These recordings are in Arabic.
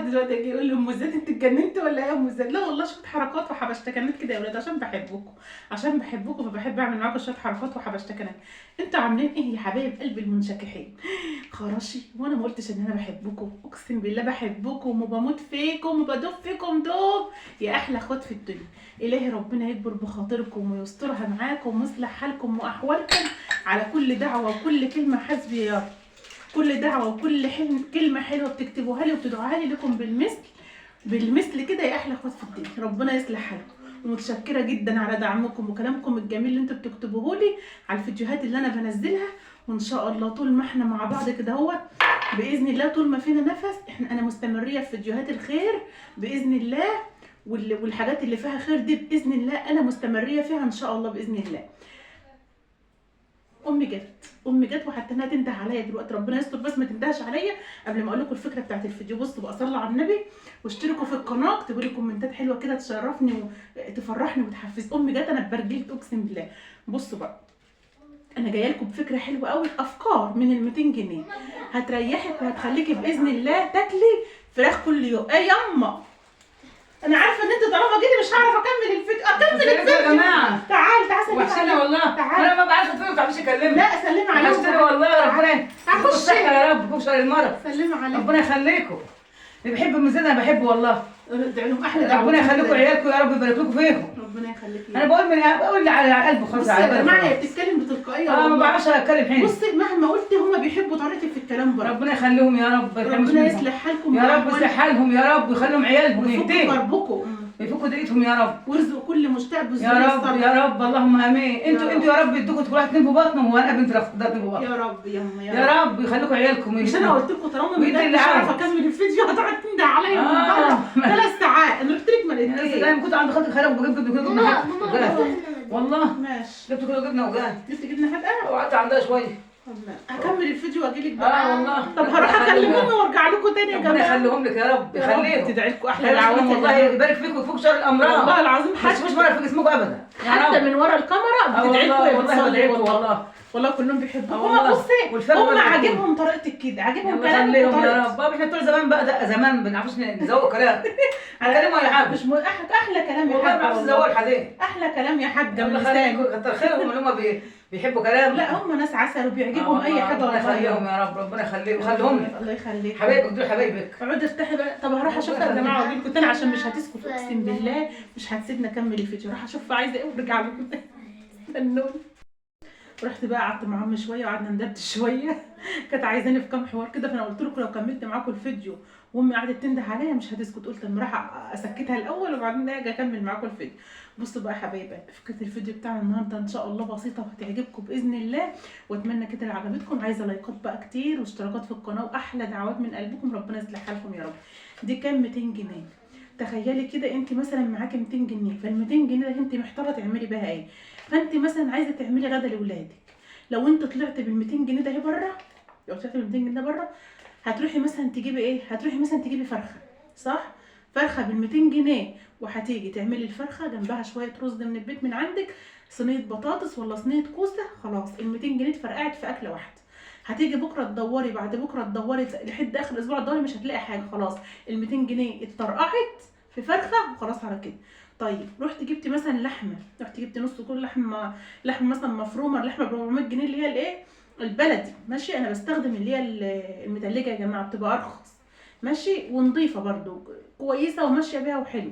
حد دلوقتي يجي يقول لي ام زياد انت اتجننتي ولا ايه يا ام زياد؟ لا والله شويه حركات وحبشتكنات كده يا ولاد، عشان بحبكم، عشان بحبكم فبحب اعمل معاكم شويه حركات وحبشتكنات. انتوا عاملين ايه يا حبايب قلبي المنشكحين؟ خراشي، وانا ما قلتش ان انا بحبكم، اقسم بالله بحبكم وبموت فيكم وبدوب فيكم دوب يا احلى اخوات في الدنيا. الهي ربنا يكبر بخاطركم ويسترها معاكم ويصلح حالكم واحوالكم على كل دعوه وكل كلمه حسبي يا رب. كل دعوه وكل كلمه حلوه بتكتبوها لي وبتدعوها لي لكم بالمثل كده يا احلى اخوات في الدنيا. ربنا يصلح حالكم، ومتشكره جدا على دعمكم وكلامكم الجميل اللي انتوا بتكتبوه لي على الفيديوهات اللي انا بنزلها. وان شاء الله طول ما احنا مع بعض كده اهوت باذن الله، طول ما فينا نفس انا مستمريه في فيديوهات الخير باذن الله، والحاجات اللي فيها خير دي باذن الله انا مستمريه فيها ان شاء الله باذن الله. امي جت وحتى انها تنده عليا دلوقتي، ربنا يستر بس ما تندهش عليا قبل ما اقول لكم الفكره بتاعت الفيديو. بصوا بقى، صلوا على النبي واشتركوا في القناه، اكتبوا لي كومنتات حلوه كده تشرفني وتفرحني وتحفز. امي جت انا اتبرجلت اقسم بالله. بصوا بقى، انا جايه لكم بفكره حلوه قوي، افكار من ال 200 جنيه هتريحك وهتخليكي باذن الله تاكلي فراخ كل يوم. ايه ياما، انا عارفه ان انت طالما جيتي مش هعرف اكمل الفيديو. يا جماعه تعال سلم وحشانه والله. انا ما بعرف اتفرج، ما بتعرفيش اكلمني. لا سلم عليكم. وحشتني والله. ربنا يديكم الصحه يا رب، يكون شر المرض. سلم عليكم. ربنا يخليكم. اللي بيحب ام زياد انا بحبه والله. ادعي لهم احلى دعوه. ربنا يخليكم عيالكم يا رب، يبارك لكم فيهم. ربنا يخليكي. انا بقول اللي على قلبي خلاص. على يا جماعه هي بتتكلم بتلقائيه والله. ما بعرفش اتكلم حين. بصي مهما قلت هم بيحبوا طريقتك في الكلام برضه. ربنا يخليهم يا رب. ربنا يصلح حالكم يا رب، يصلح حالهم يا رب، ويخليهم عيالهم ويهديهم ويربكم ويفكوا دقيقتهم يا رب، ويرزقوا كل مشتاق يا رب يا رب. اللهم امين. انتوا يا رب يدوكوا كل واحد اتنين في بطنهم، وانا بنت اتنين في بطنهم يا رب. يا رب يخليكم عيالكم. مش انا قلت لكم طالما مش عارفه اكمل الفيديو هتقعد تنده عليا من بره 3 ساعات. انا قلت لك ما لقيتش. انا كنت عند خالتي خالد وجبت كده والله. ماشي. جبت كده جبنه وجان. جبت جبنه حدقه وقعدت عندها شويه. هكمل الفيديو واجي لك بقى. والله. طب هروح اكلمهم وارجع لكم تاني يا جماعه. ربنا يخليهم لك يا رب، يخليكم. تدعي لكم احلى دعوات والله، يبارك فيكم ويفوق شر الامراض. والله العظيم مش مره في جسمكم ابدا حتى من ورا الكاميرا بتدعي لكم. والله بدعي لكم والله كلهم بيحبوكم. والله. بصي هم عاجبهم طريقتك كده، عاجبهم كلامك يا رب. احنا بتوع زمان بقى، ده زمان ما بنعرفش نزوق كلام. كلام ولا حاجه. مش احلى كلام يا حاجه. والله ما بعرفش نزوق الحديد. احلى كلام يا حاجه من لسانك. كتر خيرهم اللي هم بيحبوا كلام. لا هم ناس عسل وبيعجبهم اي حاجه. ربنا يخليهم يا رب، ربنا يخليهم ويخليهم لك. الله يخليك حبايبك دول حبايبك. اقعدي ارتاحي بقى. طب هروح اشوفها يا جماعه واجي لكم تاني عشان مش هتسكت اقسم بالله، مش هتسيبنا اكمل الفيديو. راح اشوف عايزه ايه وارجع لكم تاني. استنوني. رحت بقى قعدت معاهم شويه وقعدنا ندردش شويه. كانت عايزاني في كام حوار كده، فانا قلت لكم لو كملت معاكم الفيديو وامي قعدت تنده عليا مش هتسكت. قلت اما راح اسكتها الاول وبعدين اجي اكمل معاكم الفيديو. بصوا بقى يا حبايبي، فكره الفيديو بتاعنا النهارده ان شاء الله بسيطه وهتعجبكم باذن الله، واتمنى كده لو عجبتكم. عايزه لايكات بقى كتير واشتراكات في القناه واحلى دعوات من قلبكم. ربنا يصلح حالكم يا رب. دي كام 200 جنيه. تخيلي كده انت مثلا معاكي 200 جنيه، فال 200 جنيه ده انت محتاره تعملي بيها ايه؟ فانت مثلا عايزه تعملي غدا لاولادك. لو انت طلعت بال 200 جنيه ده بره، لو طلعت بال 200 جنيه ده بره هتروحي مثلا تجيبي ايه؟ هتروحي مثلا تجيبي فرخه، صح؟ فرخه بال 200 جنيه، وهتيجي تعملي الفرخه جنبها شويه رز من البيت من عندك، صينيه بطاطس ولا صينيه كوسه، خلاص ال 200 جنيه اتفرقعت في اكله واحده. هتيجي بكره تدوري، بعد بكره تدوري لحد اخر الاسبوع تدوري مش هتلاقي حاجه، خلاص ال 200 جنيه اتطرقعت في فرخه وخلاص على كده. طيب رحت جبتي مثلا لحمه، رحت جبتي نص كيلو لحمه مثلا مفرومه، اللحمه ب 400 جنيه اللي هي الايه البلدي، ماشي. انا بستخدم اللي هي المتلجه يا جماعه، بتبقى ارخص ماشي ونضيفه برده كويسه وماشيه بيها وحلو.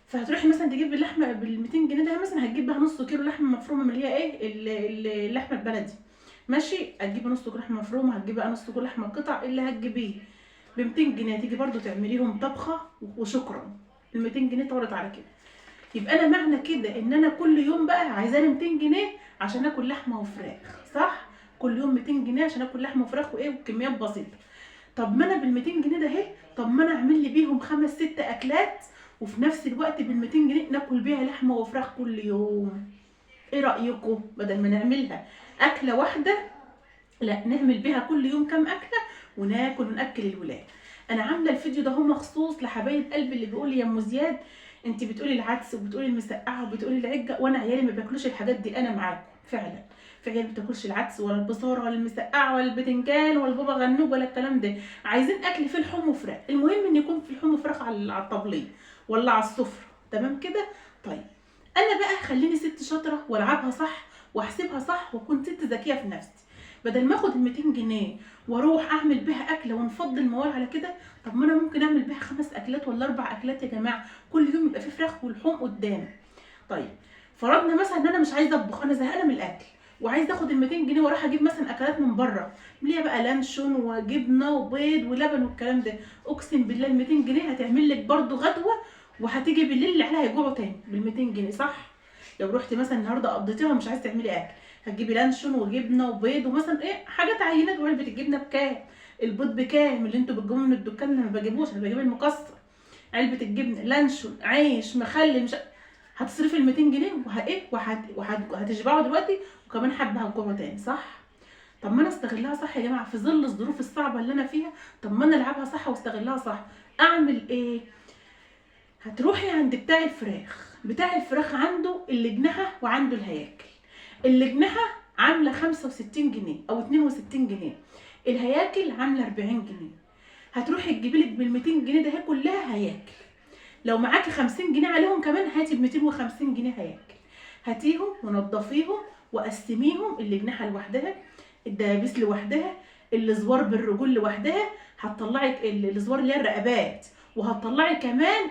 فهتروحي مثلا تجيبي اللحمه بال 200 جنيه ده، مثلا هتجيب بها نص كيلو لحمه مفرومه من اللي هي ايه اللحمه البلدي، ماشي. هتجيبي نص كيلو لحمه مفرومه، هتجيبي نص كيلو لحمه قطع اللي هتجيبيه ب 200 جنيه، هتيجي برده تعمليهم طبخه وشكرا. ال 200 جنيه طارت على كده. يبقى انا معنى كده ان انا كل يوم بقى عايزاني 200 جنيه عشان اكل لحمه وفراخ، صح؟ كل يوم 200 جنيه عشان اكل لحمه وفراخ وايه وبكميات بسيطه. طب ما انا بال 200 جنيه ده اهي، طب ما انا اعمل لي بيهم 5 6 اكلات، وفي نفس الوقت بال 200 جنيه ناكل بيها لحمه وفراخ كل يوم. ايه رايكم؟ بدل ما نعملها اكله واحده، لا نعمل بيها كل يوم كام اكله وناكل وناكل الولاد. انا عامله الفيديو ده هو مخصوص لحبايب قلبي اللي بيقول لي يا ام زياد انت بتقولي العدس وبتقولي المسقعه وبتقولي العجه وانا عيالي ما بياكلوش الحاجات دي. انا معاكم فعلا في عيال بتاكلش العدس ولا البصاره ولا المسقعه ولا البتنجان ولا البابا غنوج ولا الكلام ده، عايزين اكل فيه لحوم وفراخ، المهم ان يكون في لحوم وفراخ على الطبليه ولا على السفره، تمام كده. طيب انا بقى خليني ست شاطره والعبها صح واحسبها صح واكون ست ذكيه في نفسي، بدل ما اخد ال 200 جنيه واروح اعمل بيها اكله ونفضي الموال على كده، طب ما انا ممكن اعمل بيها 5 اكلات ولا 4 اكلات يا جماعه، كل يوم يبقى فيه فراخ ولحوم قدامي. طيب فرضنا مثلا ان انا مش عايزه اطبخ، انا زهقانه من الاكل وعايزه اخد ال 200 جنيه واروح اجيب مثلا اكلات من بره، ليه بقى لانشون وجبنه وبيض ولبن والكلام ده، اقسم بالله ال 200 جنيه هتعمل لك برده غدوه، وهتيجي بالليل اللي عليها هيجوعوا تاني بال 200 جنيه، صح؟ لو رحتي مثلا النهارده قضيتيها مش عايزه تعملي اكل، هتجيبي لانشون وجبنه وبيض ومثلا ايه حاجات عينات، وعلبه الجبنه بكام، البيض بكام اللي انتوا بتجيبوه من الدكان، انا ما بجيبوش، انا بجيب المكسر، علبه الجبنه، لانشون، عيش، مخلل، مش هتصرفي ال 200 جنيه وهتشبعوا دلوقتي وكمان حبه هتجوعوا تاني، صح؟ طب ما انا استغلها صح يا جماعه في ظل الظروف الصعبه اللي انا فيها، طب ما انا العبها صح واستغلها صح. اعمل ايه؟ هتروحي عند بتاع الفراخ عنده اللي جناحه وعنده الهياكل، اللي جناحه عامله 65 جنيه او 62 جنيه، الهياكل عامله 40 جنيه، هتروحي تجيبي لك بال 200 جنيه ده هي كلها هياكل، لو معاكي 50 جنيه عليهم كمان هاتي ب 250 جنيه هياكل، هاتيهم ونضفيهم وقسميهم، اللي جناحه لوحدها، الدبابيس لوحدها، الزوار بالرجول لوحدها، هتطلعي الزوار اللي هي الرقبات، وهتطلعي كمان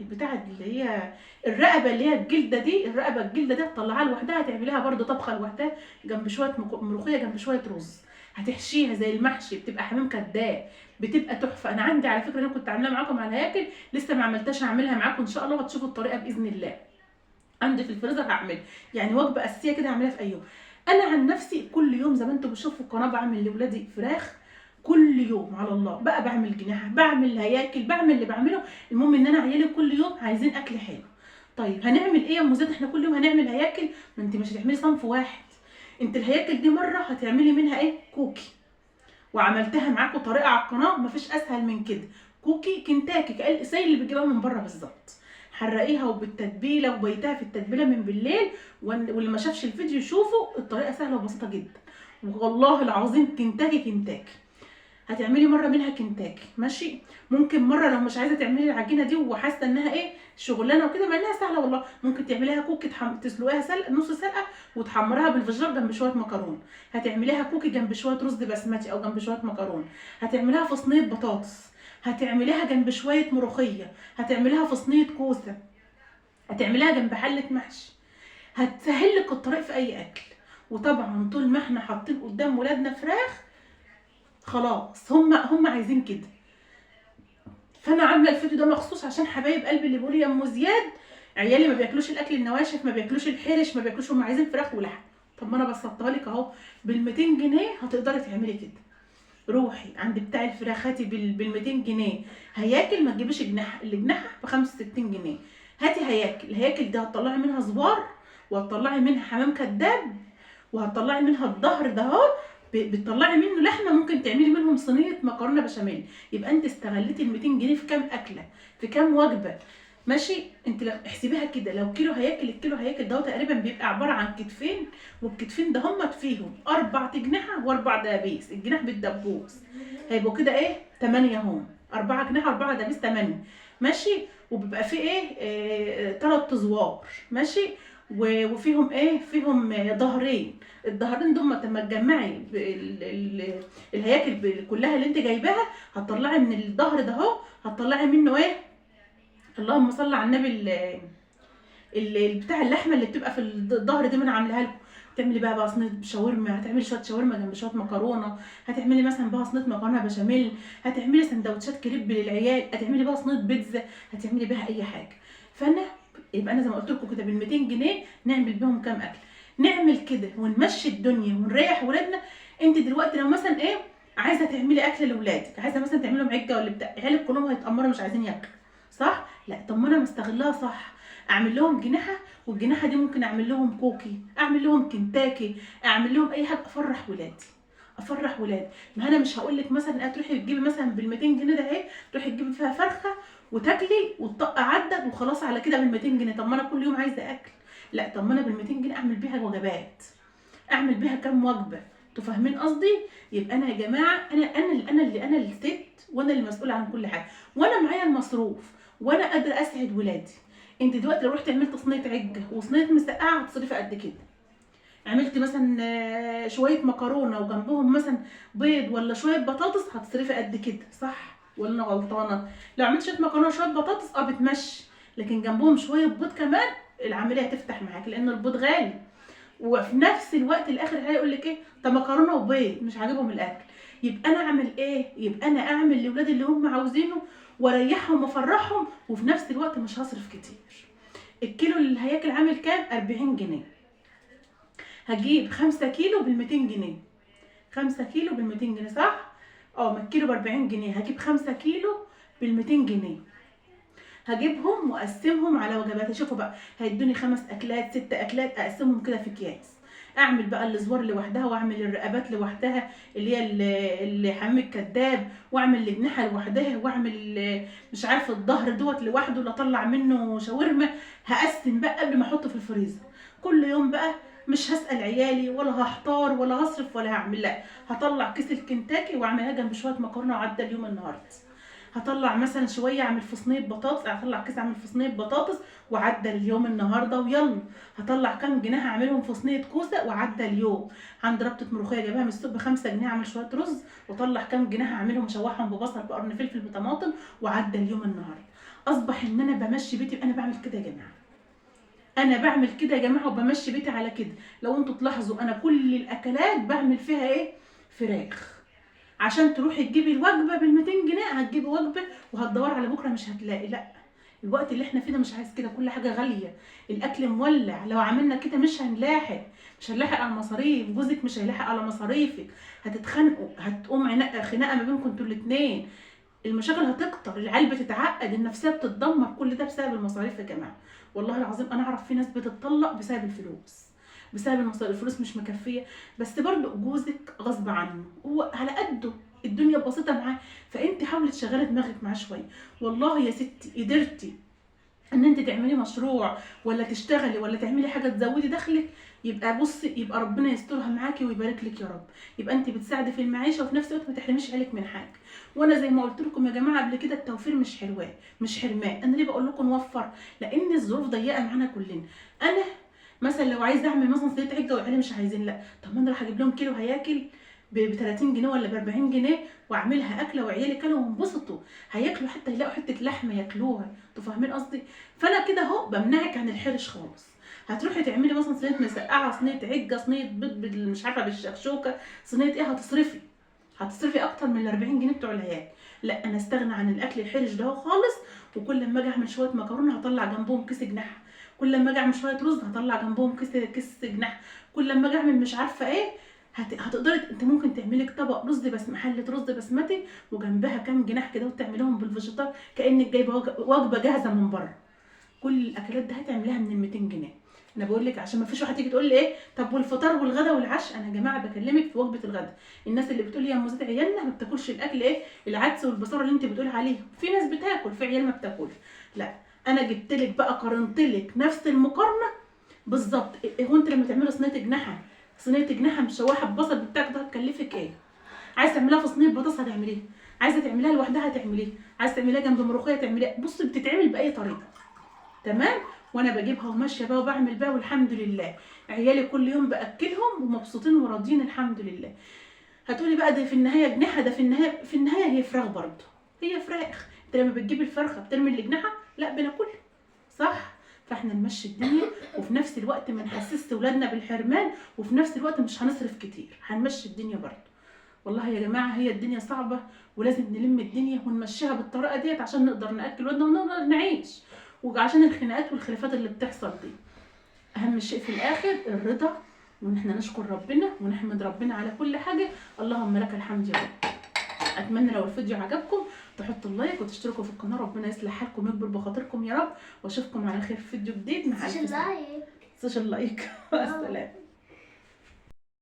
البتاع اللي هي الرقبه اللي هي الجلده دي، الجلده دي هتطلعها لوحدها، هتعمليها برده طبخه لوحدها جنب شويه ملوخيه جنب شويه رز، هتحشيها زي المحشي، بتبقى حمام كداب، بتبقى تحفه. انا عندي على فكره انا كنت عاملاها معاكم على الهياكل، لسه ما عملتهاش، هعملها معاكم ان شاء الله وهتشوفوا الطريقه باذن الله، عندي في الفريزر هعمل يعني وجبه اساسيه كده هعملها في اي يوم. انا عن نفسي كل يوم زي ما انتم بتشوفوا القناه بعمل لاولادي فراخ كل يوم على الله بقى، بعمل جناح، بعمل هياكل، بعمل اللي بعمله، المهم ان انا عيالي كل يوم عايزين اكل حلو. طيب هنعمل ايه يا ام زيد؟ احنا كل يوم هنعمل هياكل، ما انت مش هتعملي صنف واحد، انت الهياكل دي مره هتعملي منها ايه كوكي، وعملتها معاكم طريقه على القناه مفيش اسهل من كده، كوكي كنتاكي زي اللي بتجيبها من بره بالظبط، حرقيها وبالتتبيله وبيتها في التتبيله من بالليل، واللي ما شافش الفيديو يشوفه، الطريقه سهله وبسيطه جدا، والله العظيم كنتاكي. هتعملي مره منها كنتاكي ماشي، ممكن مره لو مش عايزه تعملي العجينه دي وحاسه انها ايه شغلانه وكده، مع انها سهله والله، ممكن تعمليها كوكي تسلقيها سلقه نص سلقه وتحمريها بالفيجيتار جنب شويه مكرونه، هتعمليها كوكي جنب شويه رز بسمتي او جنب شويه مكرونه، هتعمليها في صينيه بطاطس، هتعمليها جنب شويه ملوخيه، هتعمليها في صينيه كوسه، هتعمليها جنب حله محشي، هتسهل لك الطريق في اي اكل. وطبعا طول ما احنا حاطين قدام ولادنا فراخ خلاص هم عايزين كده، فانا عامله الفيديو ده مخصوص عشان حبايب قلبي اللي بيقولوا يا ام زياد عيالي ما بياكلوش الاكل النواشف، ما بياكلوش الحرش، ما بياكلوش، هم عايزين فراخ ولحم. طب ما انا بسطتها لك اهو بال 200 جنيه هتقدري تعملي كده، روحي عند بتاع الفراخ هاتي بال 200 جنيه هياكل، ما تجيبيش جناح، اللي جناحها ب 65 جنيه، هاتي هياكل، الهياكل دي هتطلعي منها صبار وهتطلعي منها حمام كداب وهتطلعي منها الظهر ده اهو، بتطلعي منه لحمه، ممكن تعملي منهم صينيه مكرونه بشاميل، يبقى انت استغلتي ال 200 جنيه في كام اكله، في كام وجبه ماشي. انت لو احسبيها كده، لو كيلو هياكل، الكيلو هياكل ده تقريبا بيبقى عباره عن كتفين، والكتفين ده هم فيهم 4 اجنحه و4 دبابيس، الجناح بالدبوس هيبقوا كده ايه 8 هم، 4 جناح و4 دبابيس 8 ماشي، وبيبقى فيه ايه 3 زوار ماشي، وفيهم ايه فيهم ظهرين، الظهرين دول لما تجمعي الهياكل كلها اللي انت جايباها هتطلعي من الظهر ده اهو، هتطلعي منه ايه اللهم صل على النبي، بتاع اللحمه اللي بتبقى في الظهر دي، ما انا عاملاها لكم، تعملي بقى صينيه شاورما، هتعملي شويه شاورما جنب شويه مكرونه، هتعملي مثلا بقى صينيه مكرونه بشاميل، هتعملي سندوتشات كريب للعيال، هتعملي بقى صينيه بيتزا، هتعملي بيها اي حاجه. فانا يبقى انا زي ما قلت لكم كده بال 200 جنيه نعمل بيهم كام اكل، نعمل كده ونمشي الدنيا ونريح ولادنا. انت دلوقتي لو مثلا ايه عايزه تعملي اكل لاولادك، عايزه مثلا تعملي لهم عجه ولا بتاع، عيالك كلهم هيتامروا مش عايزين ياكلوا صح؟ لا طب ما انا مستغلها صح، اعمل لهم جناحه، والجناحه دي ممكن اعمل لهم كوكي، اعمل لهم كنتاكي، اعمل لهم اي حاجه، افرح ولادي. ما انا مش هقول لك مثلا تروحي تجيبي مثلا بال 200 جنيه ده اهي تروحي تجيبي فيها فرخه وتاكلي والطق عدت وخلاص على كده بال 200 جنيه، طب ما انا كل يوم عايزه اكل، لا طب ما انا بال 200 جنيه اعمل بيها وجبات، اعمل بيها كام وجبه. انتوا فاهمين قصدي؟ يبقى انا يا جماعه انا الست، وانا اللي مسؤوله عن كل حاجه، وانا معايا المصروف، وانا قادره اسعد ولادي. انت دلوقتي لو رحت عملت صينيه عجه وصينيه مسقعه هتصرفي قد كده. عملتي مثلا شويه مكرونه وجنبهم مثلا بيض ولا شويه بطاطس هتصرفي قد كده، صح ولا انا غلطانه؟ لو عملت شويه مكرونه وشويه بطاطس بتمشي، لكن جنبهم شويه بيض كمان العمليه هتفتح معاك، لان البيض غالي. وفي نفس الوقت الاخر هيقول لك ايه؟ طب مكرونه وبيض مش عاجبهم الاكل. يبقى انا اعمل ايه؟ يبقى انا اعمل لاولادي اللي هم عاوزينه واريحهم وافرحهم، وفي نفس الوقت مش هصرف كتير. الكيلو اللي هياكل عامل كام؟ 40 جنيه. هجيب 5 كيلو ب 200 جنيه. 5 كيلو ب 200 جنيه صح؟ ما الكيلو ب 40 جنيه، هجيب 5 كيلو بال 200 جنيه. هجيبهم واقسمهم على وجبات. شوفوا بقى، هيدوني 5 اكلات 6 اكلات، اقسمهم كده في اكياس. اعمل بقى الزوار لوحدها، واعمل الرقبات لوحدها اللي هي اللي حمام الكداب، واعمل الاجنحه لوحدها، واعمل مش عارفه الظهر دوت لوحده اللي اطلع منه شاورما. هقسم بقى قبل ما احطه في الفريزر. كل يوم بقى مش هسال عيالي ولا هحتار ولا هصرف ولا هعمل، لا، هطلع كيس الكنتاكي واعملها جنب شويه مكرونه وعدى اليوم النهارده. هطلع مثلا شويه اعمل في صينيه بطاطس، هطلع كيس اعمل في صينيه بطاطس وعدى اليوم النهارده ويلا. هطلع كام جنيه اعملهم في صينيه كوسه وعدى اليوم. عند ربطه ملوخيه جايبها من السوق ب5 جنيه، اعمل شويه رز واطلع كام جنيه اعملهم اشوحهم ببصل بقرن فلفل بطماطم وعدى اليوم النهارده. اصبح ان انا بمشي بيتي. انا بعمل كده يا جماعه، انا بعمل كده يا جماعه وبمشي بيتي على كده. لو انتوا تلاحظوا انا كل الاكلات بعمل فيها ايه؟ فراخ. عشان تروحي تجيبي الوجبه بال 200 جنيه هتجيبي وجبه وهتدوري على بكره مش هتلاقي. لا، الوقت اللي احنا فيه ده مش عايز كده، كل حاجه غاليه، الاكل مولع. لو عملنا كده مش هنلاحق، مش هنلاحق على المصاريف، جوزك مش هيلاحق على مصاريفك، هتتخانقوا، هتقوم خناقه ما بينكم انتوا الاثنين، المشاكل هتكتر، العيال بتتعقد، النفسيه بتتدمر، كل ده بسبب المصاريف يا جماعه. والله العظيم انا اعرف في ناس بتتطلق بسبب الفلوس، بسبب المصاريف، الفلوس مش مكفيه. بس برضو جوزك غصب عنه، هو على قده، الدنيا بسيطه معاه، فانت حاولي تشغلي دماغك معاه شويه. والله يا ستي قدرتي ان انت تعملي مشروع ولا تشتغلي ولا تعملي حاجه تزودي دخلك، يبقى بصي، يبقى ربنا يسترها معاكي ويبارك لك يا رب. يبقى انت بتساعدي في المعيشه وفي نفس الوقت ما تحرميش عيالك من حاجه. وانا زي ما قلت لكم يا جماعه قبل كده، التوفير مش حلوان مش حرمان. انا ليه بقول لكم نوفر؟ لان الظروف ضيقه معانا كلنا. انا مثلا لو عايزه اعمل مثلا صينيه عجه وعيالي مش عايزين، لا، طب ما انا راح اجيب لهم كيلو هياكل ب 30 جنيه ولا ب 40 جنيه واعملها اكله وعيالي كلوا وانبسطوا، هياكلوا حتى يلاقوا حته لحمه ياكلوها. انتوا فاهمين قصدي؟ فانا كده اهو بمنعك عن الحرش خالص. هتروحي تعملي مثلا صينيه مسقعه، صينيه عجه، صينيه بيض مش عارفه بالشكشوكه، صينيه ايه، هتصرفي اكتر من ال 40 جنيه بتوع العيال. لا، انا استغنى عن الاكل الحرش ده خالص. وكل ما اجي اعمل شويه مكرونه هطلع جنبهم كيس جناح، كل ما اجي اعمل شويه رز هطلع جنبهم كيس جناح، كل ما اجي اعمل مش عارفه ايه. هتقدري انت ممكن تعملي لك طبق رز بس محله رز بسمتي وجنبها كام جناح كده وتعمليهم بالفيجيتار كانك جايبه وجبه جاهزه من بره. كل الاكلات دي هتعمليها من ال 200 جنيه. انا بقول لك عشان ما فيش واحد تيجي تقول لي ايه طب والفطار والغدا والعشاء. انا يا جماعه بكلمك في وجبه الغدا. الناس اللي بتقول لي يا ام زيد عيالنا ما بتاكلش الاكل ايه، العدس والبصاره اللي انت بتقول عليه، في ناس بتاكل، في عيال ما بتاكلش. لا، انا جبت لك بقى قارنت لك نفس المقارنه بالظبط. هو انت لما تعملي صينيه جناحه مشوحه ببصل بتاعك ده هتكلفك ايه؟ عايزه تعمليها في صينيه بطاطس هتعمليها، عايزه تعمليها لوحدها هتعمليها، عايزه تعمليها جنب ملوخيه هتعمليها. بصي بتتعمل باي طريقه، تمام. وانا بجيبها وماشيه بقى وبعمل بقى والحمد لله. عيالي كل يوم باكلهم ومبسوطين وراضيين الحمد لله. هتقولي بقى ده في النهايه جناحه، ده في النهايه هي فراخ برضه، هي فراخ. انت لما بتجيب الفرخه بترمي الجناحه؟ لا، بناكلها، صح. فاحنا نمشي الدنيا وفي نفس الوقت ما نحسسش ولادنا بالحرمان، وفي نفس الوقت مش هنصرف كتير، هنمشي الدنيا برضه. والله يا جماعه هي الدنيا صعبه ولازم نلم الدنيا ونمشيها بالطريقه ديت عشان نقدر ناكل ولادنا ونقدر نعيش، وعشان الخناقات والخلافات اللي بتحصل دي. اهم شيء في الاخر الرضا، وان احنا نشكر ربنا ونحمد ربنا على كل حاجه. اللهم لك الحمد يا رب. اتمنى لو الفيديو عجبكم تحطوا اللايك وتشتركوا في القناه. ربنا يصلح حالكم ويكبر بخاطركم يا رب، واشوفكم على خير في فيديو جديد مع الف سلامه. لايك. السلام.